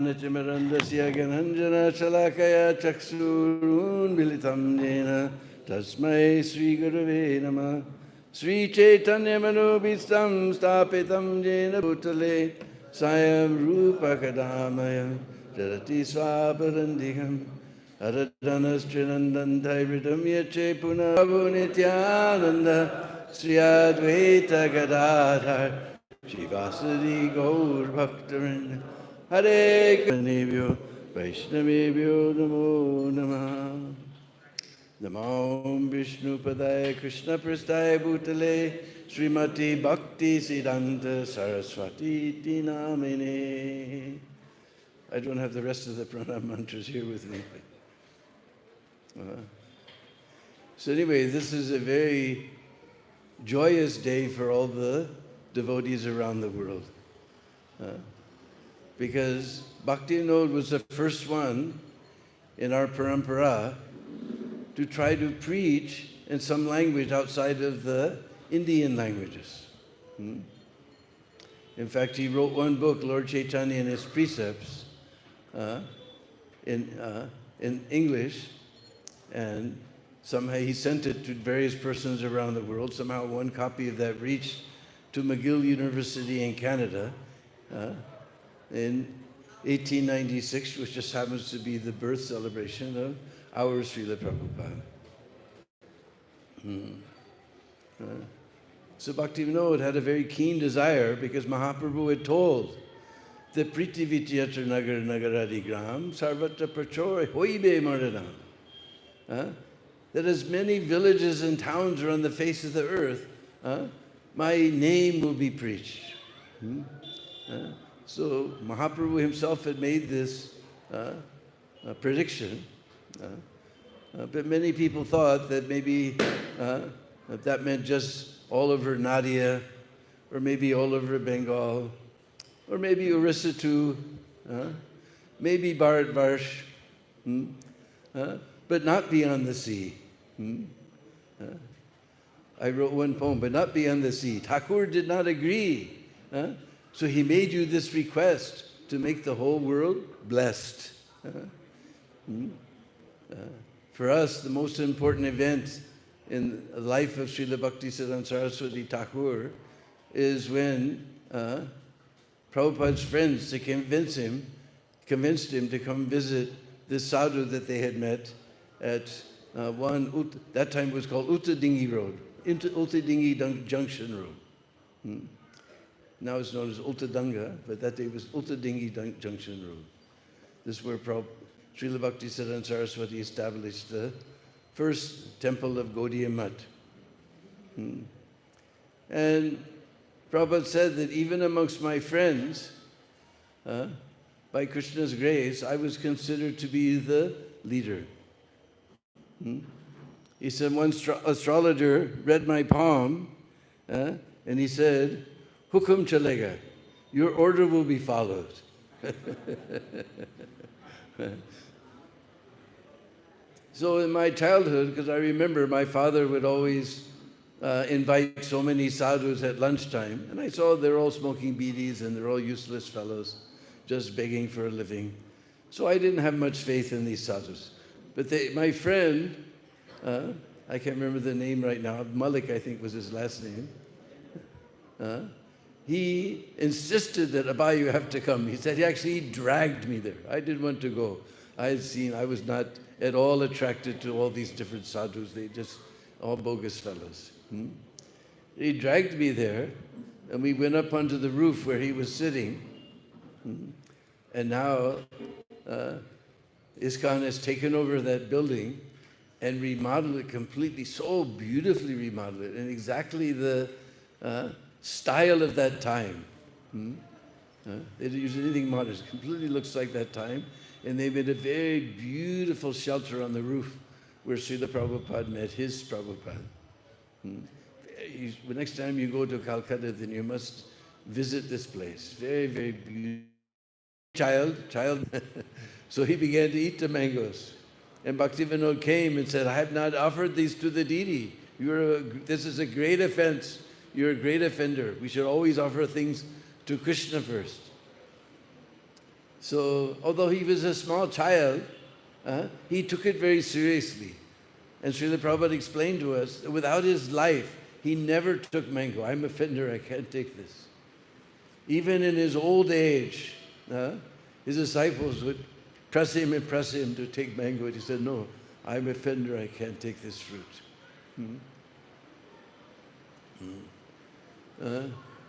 Chimarandasya Gananjana Shalakaya Chaksurun Militam Jena Tasmai Sri Gurave Nama Sri Chaitanya Manobhistam Stapitam Jena Bhutale Sayam Rupa Kadamaya Jarati Swaparandikam Aradanas Trinandan Thaivritam Yache Punavu Nityananda Sri Advaita Gadadhar Shivasadi Gaur Bhaktarinda Hare Krishna Vaishnavebhyo Namo Namah Namo Vishnu Padaya Krishna Prasthaya Bhutale Srimati Bhakti Siddhanth Saraswati Namine. I don't have the rest of the pranam mantras here with me. So anyway, this is a very joyous day for all the devotees around the world. Because Bhakti was the first one in our parampara to try to preach in some language outside of the Indian languages. In fact, he wrote one book, Lord Chaitanya and His Precepts, in English, and somehow he sent it to various persons around the world. Somehow one copy of that reached to McGill University in Canada, in 1896, which just happens to be the birth celebration of our Srila Prabhupada. So Bhakti Vinod had a very keen desire, because Mahaprabhu had told the Priti Vityatra Nagar Nagaradi Gram Sarvatra Prachore Hoibe Maranam, that as many villages and towns are on the face of the earth, my name will be preached. So Mahaprabhu himself had made this prediction, but many people thought that maybe that meant just all over Nadia, or maybe all over Bengal, or maybe Orissa too, maybe Bharatvarsh, but not beyond the sea. I wrote one poem, but not beyond the sea. Thakur did not agree. So he made you this request to make the whole world blessed. For us, the most important event in the life of Srila Bhakti Siddhanta Saraswati Thakur is when Prabhupada's friends convinced him to come visit this sadhu that they had met at that time was called Uttadingi Road, Uttadingi Junction Road. Now it's known as Ultadanga, but that day was Uttadingi Junction Road. This is where Srila Bhakti Siddhanta Saraswati established the first temple of Gaudiya Math. And Prabhupada said that even amongst my friends, by Krishna's grace, I was considered to be the leader. He said one astrologer read my palm, and he said, Hukum chalega, your order will be followed. So in my childhood, because I remember my father would always invite so many sadhus at lunchtime, and I saw they're all smoking bidis and they're all useless fellows, just begging for a living. So I didn't have much faith in these sadhus. But my friend, I can't remember the name right now, Malik I think was his last name, he insisted that, Abba, you have to come. He said he actually dragged me there. I didn't want to go. I was not at all attracted to all these different sadhus. They just all bogus fellows. He dragged me there, and we went up onto the roof where he was sitting. And now ISKCON has taken over that building and remodeled it completely, so beautifully remodeled it, in exactly the style of that time. They didn't use anything modern. It completely looks like that time. And they made a very beautiful shelter on the roof where Srila Prabhupada met his Prabhupada. Next time you go to Calcutta, then you must visit this place. Very, very beautiful. Child. So he began to eat the mangoes. And Bhaktivinoda came and said, I have not offered these to the deity. This is a great offense. You're a great offender. We should always offer things to Krishna first. So, although he was a small child, he took it very seriously. And Srila Prabhupada explained to us that without his life, he never took mango. I'm a offender, I can't take this. Even in his old age, his disciples would press him and press him to take mango. And he said, no, I'm a offender, I can't take this fruit.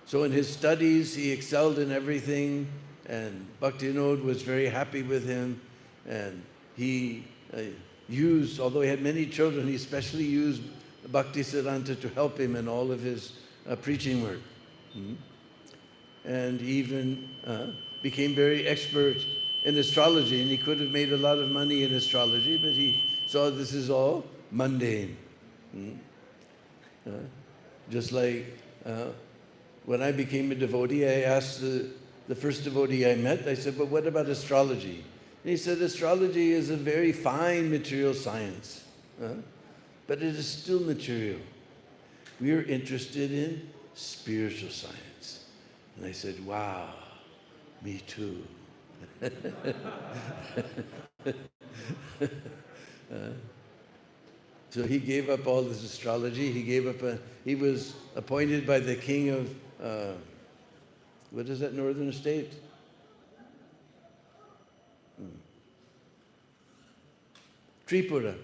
So in his studies, he excelled in everything, and Bhaktivinoda was very happy with him, and he used, although he had many children, he especially used Bhakti Siddhanta to help him in all of his preaching work. And he even became very expert in astrology, and he could have made a lot of money in astrology, but he saw this is all mundane. Just like when I became a devotee, I asked the first devotee I met, I said, but what about astrology? And he said, astrology is a very fine material science, but it is still material. We are interested in spiritual science. And I said, wow, me too. So he gave up all this astrology. He gave up he was appointed by the king of, what is that northern state? Tripura.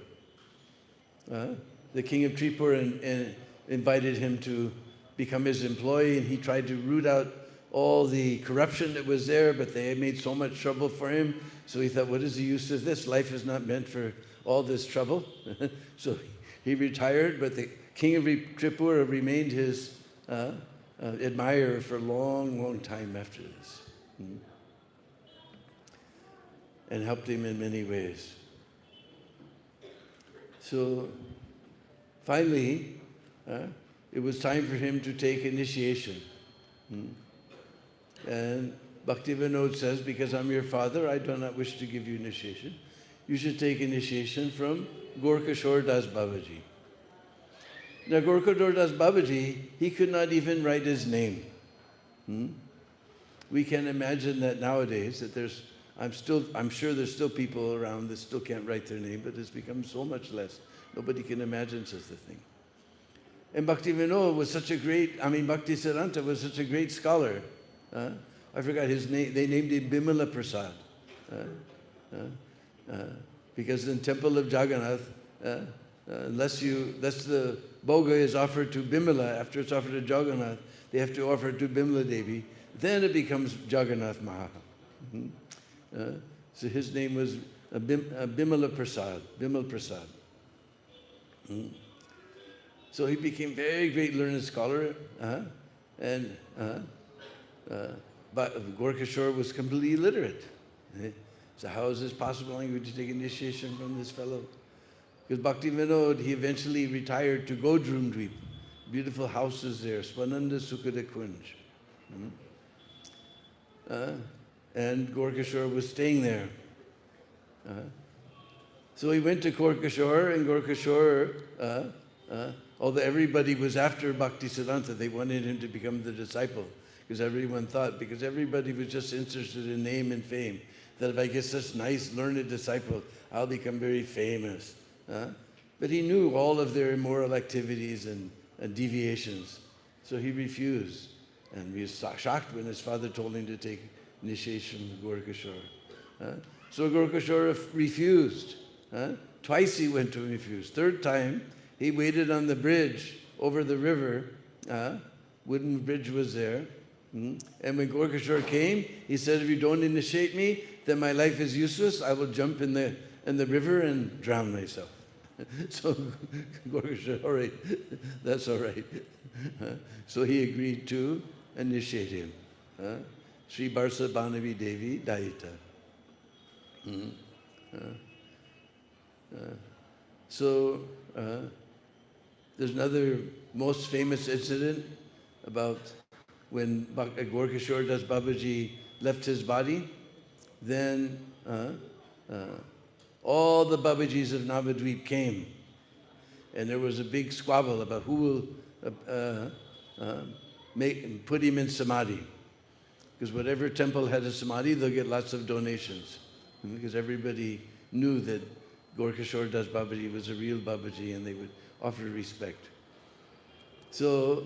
The king of Tripura and invited him to become his employee, and he tried to root out all the corruption that was there, but they had made so much trouble for him. So he thought, what is the use of this? Life is not meant for all this trouble. So he retired, but the king of Tripura remained his admirer for a long, long time after this. And helped him in many ways. So finally, it was time for him to take initiation. And Bhaktivinoda says, because I'm your father, I do not wish to give you initiation. You should take initiation from Gorkashore Das Babaji. Now, Gorkashore Das Babaji, he could not even write his name. We can imagine that nowadays, that I'm sure there's still people around that still can't write their name, but it's become so much less. Nobody can imagine such a thing. And Bhaktivinoda was such a great, Bhakti Siddhanta was such a great scholar. I forgot his name. They named him Bimala Prasad. Because in temple of Jagannath, unless the bhoga is offered to Bimala, after it's offered to Jagannath, they have to offer it to Bimala Devi. Then it becomes Jagannath Maha. So his name was Bimala Prasad. Bimal Prasad. So he became very great learned scholar, but Gorkashore was completely illiterate. So how is this possible? I'm going to take initiation from this fellow. Because Bhaktivinoda, he eventually retired to Godrum Dweep. Beautiful houses there, Swananda Sukhada Kunj. And Gorkashore was staying there. So he went to Gorkashore, and Gorkashore, although everybody was after Bhakti Siddhanta, they wanted him to become the disciple. Because everybody was just interested in name and fame. That if I get such nice, learned disciple, I'll become very famous. But he knew all of their immoral activities and deviations. So he refused. And he was shocked when his father told him to take initiation from Gorkashore. So Gorkashore refused. Twice he went to refuse. Third time, he waited on the bridge over the river. Wooden bridge was there. And when Gorkashore came, he said, if you don't initiate me, then my life is useless. I will jump in the river and drown myself. So Gorkashore, all right, that's all right. So he agreed to initiate him. Sri Barsa Banavi Devi Daita. So there's another most famous incident about when Gorkashore Das Babaji left his body. Then all the Babajis of Navadvip came, and there was a big squabble about who will put him in samadhi. Because whatever temple had a samadhi, they'll get lots of donations. Because everybody knew that Gaurkishore Das Babaji was a real Babaji, and they would offer respect. So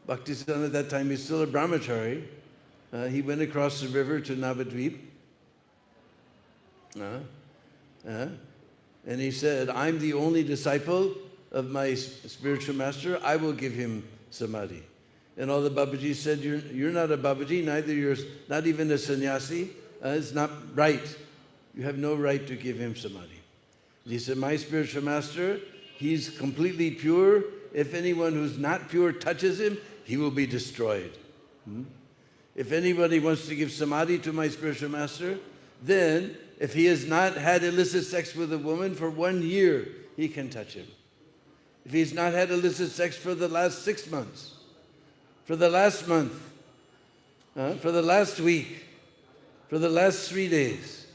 Bhaktisiddhanta at that time, he's still a brahmachari. He went across the river to Navadvip. And he said, I'm the only disciple of my spiritual master. I will give him samadhi. And all the Babajis said, you're not a Babaji, neither you're not even a sannyasi. It's not right. You have no right to give him samadhi. And he said, my spiritual master, he's completely pure. If anyone who's not pure touches him, he will be destroyed. If anybody wants to give samadhi to my spiritual master, then if he has not had illicit sex with a woman for 1 year, he can touch him. If he's not had illicit sex for the last 6 months, for the last month, for the last week, for the last 3 days,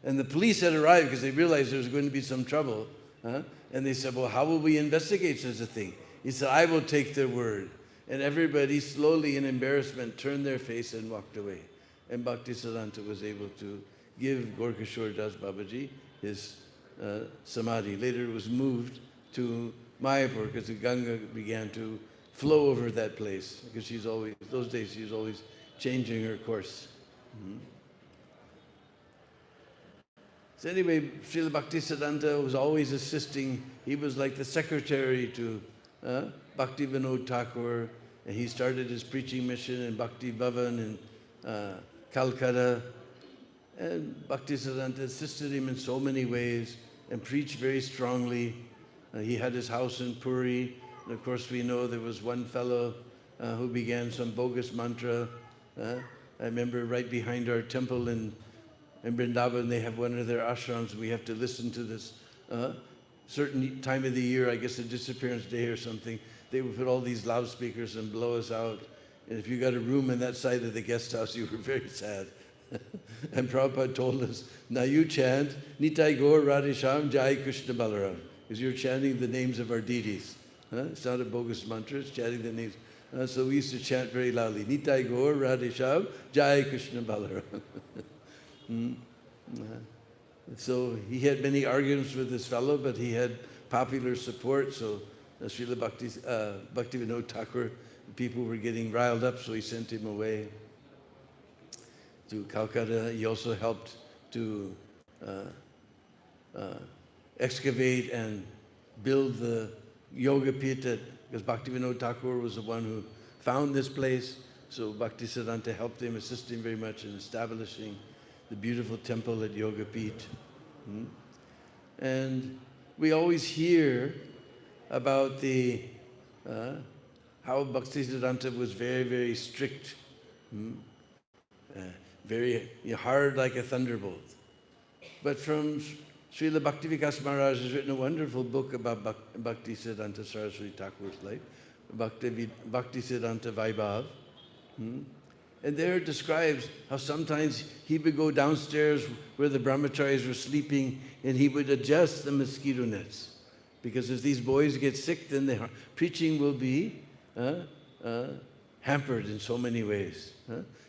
and the police had arrived because they realized there was going to be some trouble, and they said, well, how will we investigate such a thing? He said, I will take their word. And everybody slowly in embarrassment turned their face and walked away. And Bhaktisiddhanta was able to give Gaurkishore Das Babaji his samadhi. Later it was moved to Mayapur because the Ganga began to flow over that place. Because she's always, those days she was always changing her course. So anyway, Srila Bhaktisiddhanta was always assisting. He was like the secretary to Bhakti Vinod Thakur. And he started his preaching mission in Bhakti Bhavan in Calcutta. And Bhaktisiddhanta assisted him in so many ways and preached very strongly. He had his house in Puri. And of course we know there was one fellow who began some bogus mantra. I remember right behind our temple in Vrindavan, they have one of their ashrams. We have to listen to this certain time of the year, I guess a disappearance day or something. They would put all these loudspeakers and blow us out. And if you got a room in that side of the guest house, you were very sad. And Prabhupada told us, now you chant, Nitai Gaur Radhesham Jai Krishna Balaram, because you're chanting the names of our deities. It's not a bogus mantra, it's chanting the names. So we used to chant very loudly, Nitai Gaur Radhesham Jai Krishna Balaram. So he had many arguments with this fellow, but he had popular support. So Srila Bhakti Vinod Thakur, people were getting riled up, so he sent him away to Calcutta. He also helped to excavate and build the yoga pit, because Bhakti Vinod Thakur was the one who found this place. So Bhaktisiddhanta helped him, assisted him very much in establishing the beautiful temple at Yoga Pit. And we always hear about the how Bhaktisiddhanta was very, very strict, very hard like a thunderbolt. But from Srila Bhaktivikas Maharaj has written a wonderful book about Bhaktisiddhanta Saraswati Thakur's life, Bhaktisiddhanta Vaibhav. And there it describes how sometimes he would go downstairs where the brahmacharis were sleeping and he would adjust the mosquito nets. Because if these boys get sick, then the preaching will be hampered in so many ways.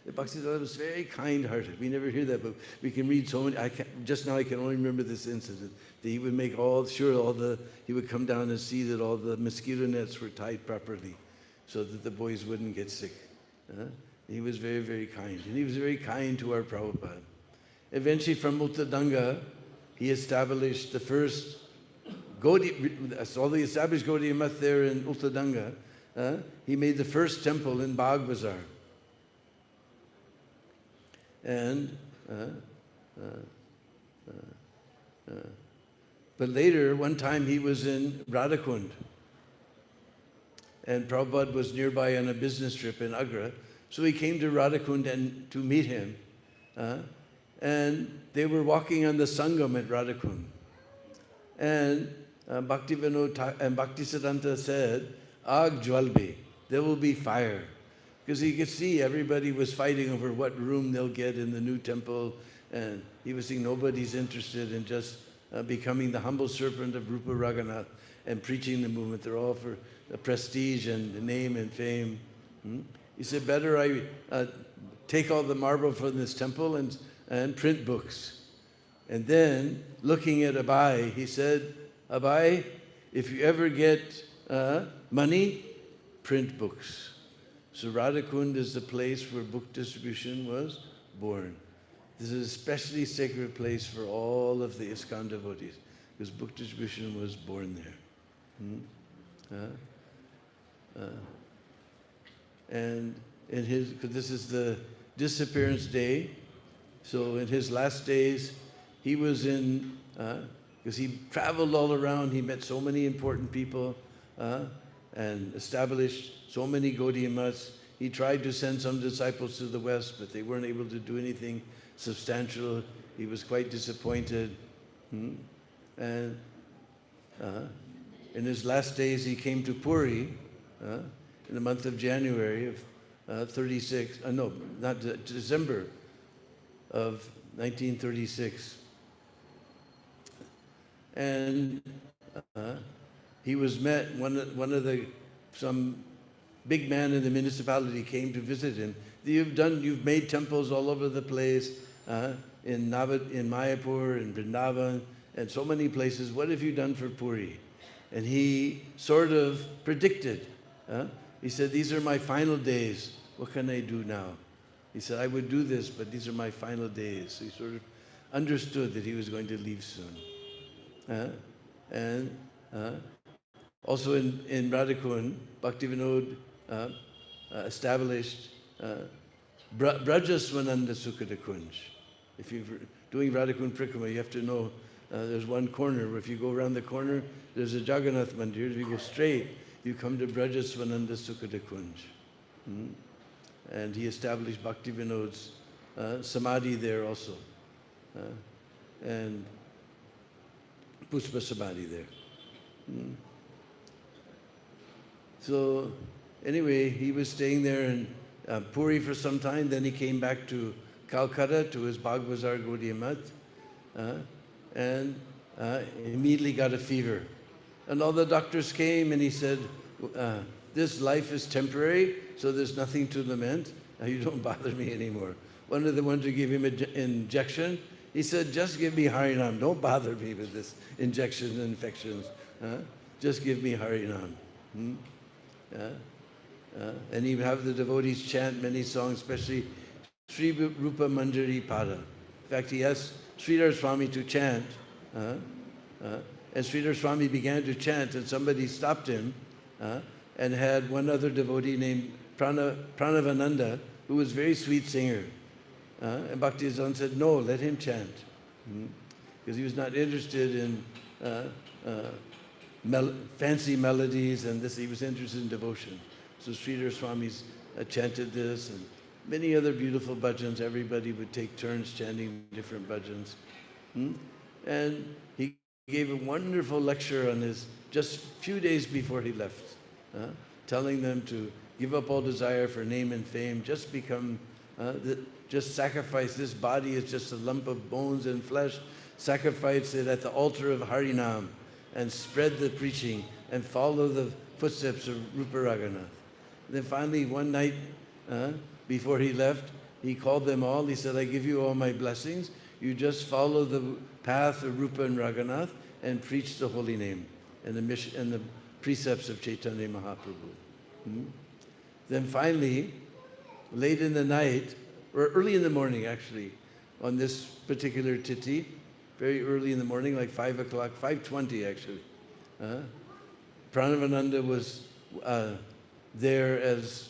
Bhaktisiddhanta was very kind-hearted. We never hear that, but we can read so many. Just now I can only remember this incident. That he would make he would come down and see that all the mosquito nets were tied properly so that the boys wouldn't get sick. He was very, very kind. And he was very kind to our Prabhupada. Eventually from Uttadanga, he established the first all the established Gaudiya Math there in Uttadanga. He made the first temple in Bagh Bazar. And but later, one time he was in Radhakund. And Prabhupada was nearby on a business trip in Agra. So he came to Radhakund to meet him. And they were walking on the Sangam at Radhakund. And Bhakti Vinod and Bhaktisiddhanta said, Ag Jwalbe, there will be fire. Because he could see everybody was fighting over what room they'll get in the new temple. And he was saying nobody's interested in just becoming the humble servant of Rupa Raghunath and preaching the movement. They're all for prestige and name and fame. He said, better I take all the marble from this temple and print books. And then, looking at Abai, he said, Abai, if you ever get money, print books. So Radhakund is the place where book distribution was born. This is a especially sacred place for all of the ISKCON devotees, because book distribution was born there. And in his, because this is the disappearance day, so in his last days, he was in, because he traveled all around, he met so many important people and established so many Gaudiya mats. He tried to send some disciples to the West, but they weren't able to do anything substantial. He was quite disappointed. And in his last days, he came to Puri in the month of January of 36, no, not December of 1936. And he was met, some big man in the municipality came to visit him. You've made temples all over the place, in Mayapur, in Vrindavan, and so many places. What have you done for Puri? And he sort of predicted. He said, these are my final days. What can I do now? He said, I would do this, but these are my final days. So he sort of understood that he was going to leave soon. And also in Radhakund, Bhaktivinoda established Brajasvananda Sukhada Kunj. If you're doing Radhakund Prikrama, you have to know there's one corner where if you go around the corner, there's a Jagannath Mandir. If you go straight, you come to Brajasvananda Sukhada Kunj. And he established Bhaktivinoda's Samadhi there also. And Pushpa Samadhi there. So anyway, he was staying there in Puri for some time. Then he came back to Calcutta to his Bagbazar Gaudiya Mat, and immediately got a fever. And all the doctors came and he said, this life is temporary, so there's nothing to lament. You don't bother me anymore. One of the ones who gave him an injection, he said, just give me Harinam. Don't bother me with this injections and infections. Just give me Harinam. And he would have the devotees chant many songs, especially Sri Rupa Manjari Pada. In fact, he asked Sridhar Swami to chant. And Sridhar Swami began to chant, and somebody stopped him and had one other devotee named Pranavananda, who was a very sweet singer. And Bhaktisiddhanta said, no, let him chant. Because he was not interested in fancy melodies and this, he was interested in devotion. So Sridhar Swami's chanted this, and many other beautiful bhajans. Everybody would take turns chanting different bhajans. And he gave a wonderful lecture on his, just a few days before he left, telling them to give up all desire for name and fame, just become, just sacrifice. This body is just a lump of bones and flesh. Sacrifice it at the altar of Harinam and spread the preaching and follow the footsteps of Rupa Raghunath. Then finally, one night before he left, he called them all. He said, I give you all my blessings. You just follow the path of Rupa and Raghunath and preach the holy name and the mission and the precepts of Chaitanya Mahaprabhu. Then finally, late in the night, or early in the morning actually, on this particular tithi, very early in the morning, like 5 o'clock, 5:20 actually, Pranavananda was there as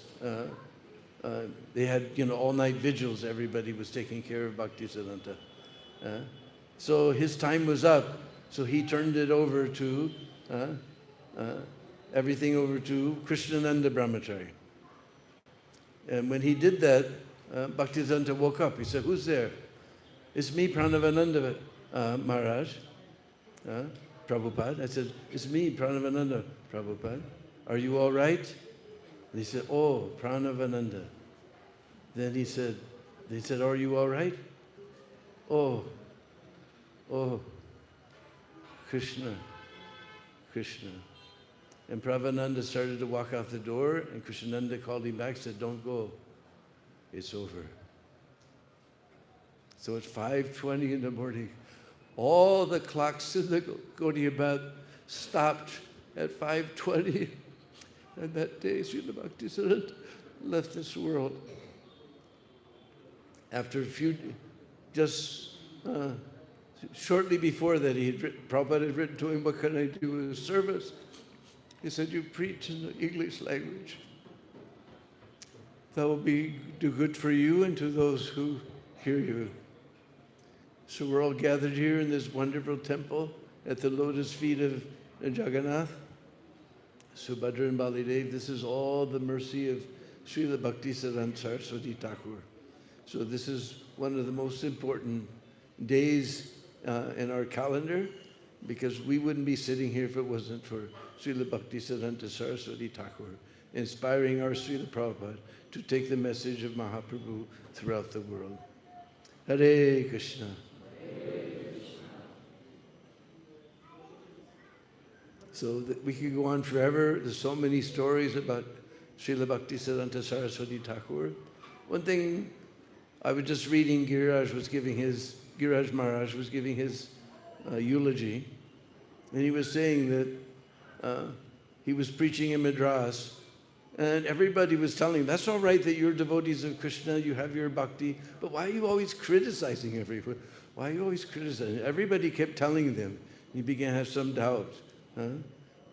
they had, all-night vigils. Everybody was taking care of Bhaktisiddhanta. So his time was up, so he turned it over to, everything over to Krishnananda Brahmachari. And when he did that, Bhaktisiddhanta woke up. He said, who's there? It's me, Pranavananda Maharaj, Prabhupada. I said, it's me, Pranavananda Prabhupada. Are you all right? And he said, oh, Pranavananda. Then they said, are you all right? Oh, Krishna. And Prabhupada started to walk out the door, and Krishnananda called him back, said, don't go. It's over. So it's 5:20 in the morning. All the clocks in the Gaudiya Math stopped at 5:20. And that day, Srila Bhaktisiddhanta left this world. After a few, just shortly before that, Prabhupada had written to him, what can I do in service? He said, you preach in the English language. That will do good for you and to those who hear you. So we're all gathered here in this wonderful temple at the lotus feet of Jagannath. Subhadra and Balidev, this is all the mercy of Srila Bhaktisiddhanta Saraswati Thakur. So this is one of the most important days in our calendar, because we wouldn't be sitting here if it wasn't for Srila Bhaktisiddhanta Saraswati Thakur, inspiring our Srila Prabhupada to take the message of Mahaprabhu throughout the world. Hare Krishna. So we could go on forever. There's so many stories about Srila Bhaktisiddhanta Saraswati Thakur. One thing, I was just reading, Giriraj Maharaj was giving his eulogy, and he was saying that he was preaching in Madras, and everybody was telling him, that's all right that you're devotees of Krishna, you have your bhakti, but why are you always criticizing everyone? Why are you always criticizing? Everybody kept telling them. He began to have some doubt. And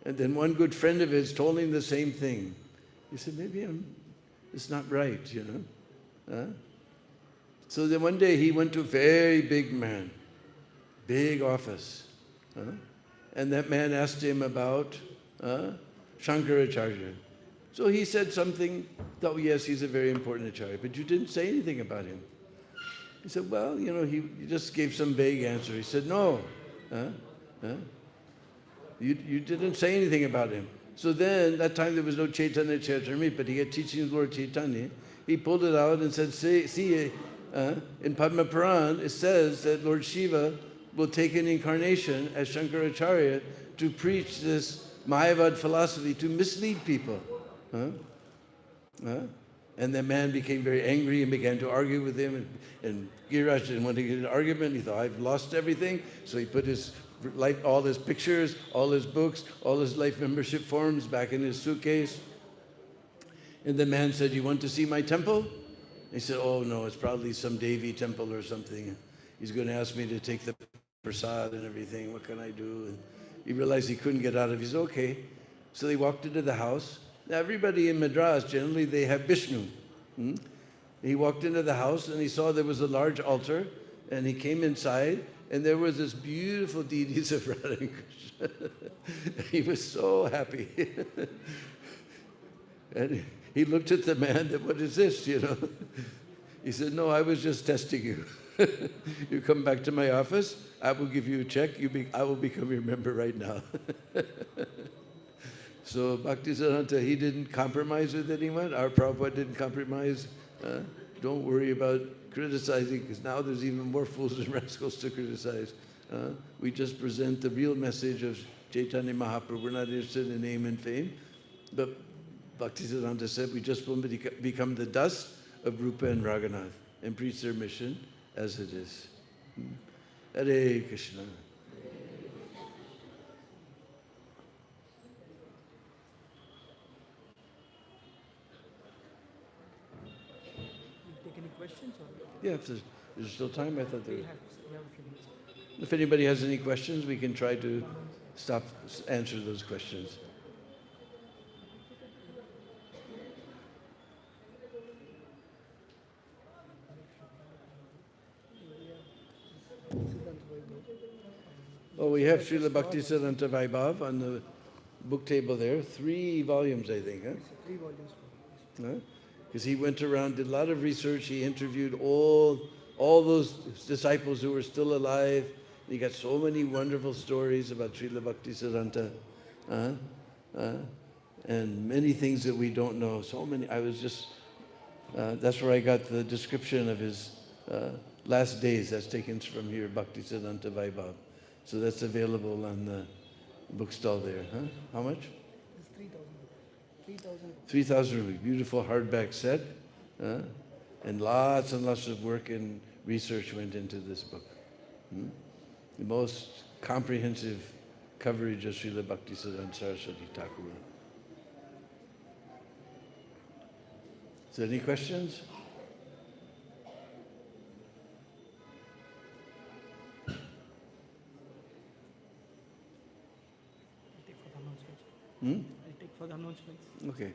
then one good friend of his told him the same thing. He said, maybe it's not right, you know. So then one day he went to a very big man, big office. And that man asked him about Shankaracharya. So he said something, oh yes, he's a very important acharya, but you didn't say anything about him. He said, well, you know, he just gave some vague answer. He said, no. You didn't say anything about him. So then, that time there was no Chaitanya Charitamrita, but he had teaching of Lord Chaitanya. He pulled it out and said, see, in Padma Puran, it says that Lord Shiva will take an incarnation as Shankaracharya to preach this Mayavad philosophy, to mislead people. And the man became very angry and began to argue with him. And Giriraj didn't want to get an argument. He thought, I've lost everything. So he put all his pictures, all his books, all his life membership forms back in his suitcase. And the man said, you want to see my temple? He said, oh no, it's probably some Devi temple or something. He's going to ask me to take the prasad and everything. What can I do? And he realized he couldn't get out of it. He said, okay. So they walked into the house. Now everybody in Madras, generally they have Vishnu. He walked into the house and he saw there was a large altar, and he came inside and there was this beautiful deities of Radha and Krishna. He was so happy. And he looked at the man, that, what is this, you know? He said, no, I was just testing you. You come back to my office, I will give you a check, I will become your member right now. So Bhaktisiddhanta, he didn't compromise with anyone. Our Prabhupada didn't compromise. Don't worry about criticizing, because now there's even more fools and rascals to criticize. We just present the real message of Chaitanya Mahaprabhu. We're not interested in name and fame. But Bhaktisiddhanta said, we just want to become the dust of Rupa and Raghunath and preach their mission as it is. Hare Krishna. Take any questions? Or? Yeah, if there's still time, I thought there was. We have a few minutes. If anybody has any questions, we can try to answer those questions. Oh, we have Srila Bhaktisiddhanta Vaibhav on the book table there. 3 volumes, I think, huh? 3 volumes. Because he went around, did a lot of research. He interviewed all those disciples who were still alive. He got so many wonderful stories about Srila Bhaktisiddhanta, and many things that we don't know. So many. I was just, that's where I got the description of his last days. That's taken from here, Bhaktisiddhanta Vaibhav. So that's available on the bookstall there. Huh? How much? It's 3,000. 3,000 rupees. Beautiful hardback set. And lots of work in research went into this book. The most comprehensive coverage of Srila Bhakti Siddhanta Saraswati Thakur. So any questions? I'll take for the announcements. Hmm? I'll take for the announcements. Okay.